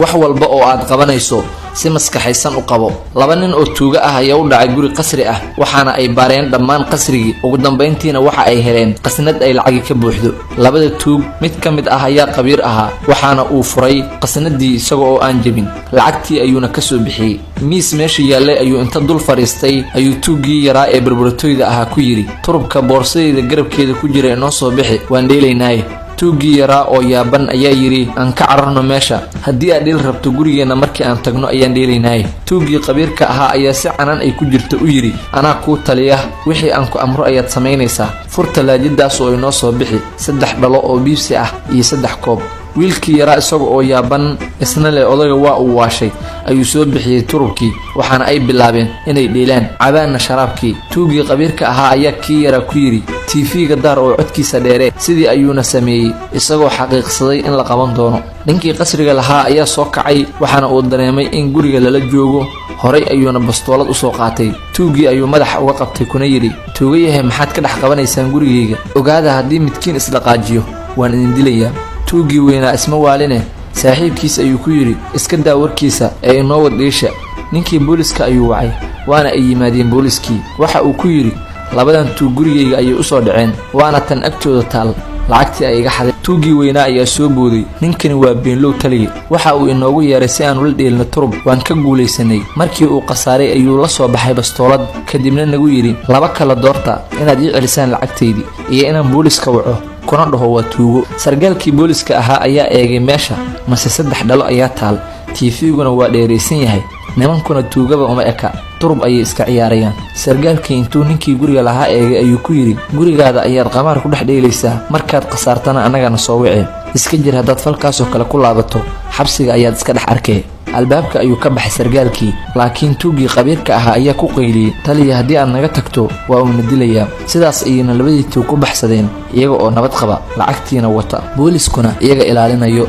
wax walba oo aad qabanayso si maskaxaysan u qabo. laba nin oo tuuga ah ayaa u dhacay guri qasri ah waxaana ay baareen dhammaan qasrigii. ugu dambeyntiina waxa ay heleen qasnad ay lacag ka buuxdo. labada tuug mid ka mid ah ayaa qabiir ahaa waxaana uu furay qasnadii isagoo aan jabin. lacagtii ayuuna ka soo bixiyay. miis meesha yaallay ayuu inta dul fariistay ayuu tuugii yaraa ee barbartooyda ahaa ku yiri, turubka boorsadeeda garabkeeda ku jira inoo soo bixi, waan dheelaynaaye. tuugii yaraa oo yaaban ayaa yiri, aan ka cararno meesha, haddii aad dhil rabto gurigeena markii aan tagno ayaan dheelaynaaye. tuugii qabiirka ahaa ayaa si canan ay ku jirto u yiri, anaa kuu taliya, wixii aan ku amro ayaad samaynaysaa. fur talaajadaas oo inoo soo bixi 3 dhalo oo biibsi ah iyo 3 koob. wiilkii yaraa isaga oo yaaban isna leh odayga waa uu waashay ayuu soo bixiyay turubkii waxaana ay bilaabeen inay dheelaan cabaana sharaabkii. tuugii qabiirka ahaa ayaa kii yaraa ku yiri, TV-ga daar oo codkiisa dheere. sidii ayuuna sameeyay isagoo xaqiiqsaday in la qaban doono. ninkii qasriga lahaa ayaa soo kacay waxaana uu dareemay in guriga lala joogo. horay ayuuna bastoolad u soo qaatay. tuugii ayuu madaxa uga qabtay kuna yiri, tuugayahay maxaad ka dhex qabanaysaan gurigayga? ogaada haddii midkiin isdhaqaajiyo waan idin dilayaa. tuugii weynaa isma waaline saaxiibkiis ayuu ku yiri, iska daa warkiisa ee inoo wad dhiisha. ninkii booliska ayuu wacay waana ay yimaadeen booliskii. waxa uu ku yiri, labadan tuug gurigayga ayay u soo dhaceen waana tan agtooda taal, lacagtii ay iga xaday. tuugii weynaa ayaa soo booday, ninkani waa beenlow taliye, waxa uu inoogu yeeray si aan ula dheelno turub. waan ka guulaysanay. markii uu qasaaray ayuu la soo baxay bastoolad kadibna nagu yiri, laba kala doorta, inaad ii celisaan lacagtaydii iyo inaan booliska waco kuna dhaho waa tuugo. sargaalkii booliska ahaa ayaa eegay meesha, mase 3 dhalo ayaa taal, TV-guna waa dheeraysan yahay, nimankuna tuugaba uma eka, turub ayay iska ciyaarayaan. sargaalkii intuu ninkii guriga lahaa eegay ayuu ku yiri, gurigaada ayaad qamaar ku dhex dheelaysaa, markaad qasaartana annagana soo wicee. iska jir, haddaad falkaasoo kale ku laabato xabsiga ayaad iska dhex arkee. albaabka ayuu ka baxay sargaalkii, laakiin tuugii qabiirka ahaa ayaa ku qayliyay, taliya haddii aad naga tagto waa uuna dilayaa. sidaas ayayna labadii tuug ku baxsadeen iyaga oo nabad qaba, lacagtiina wata, booliskuna iyaga ilaalinayo.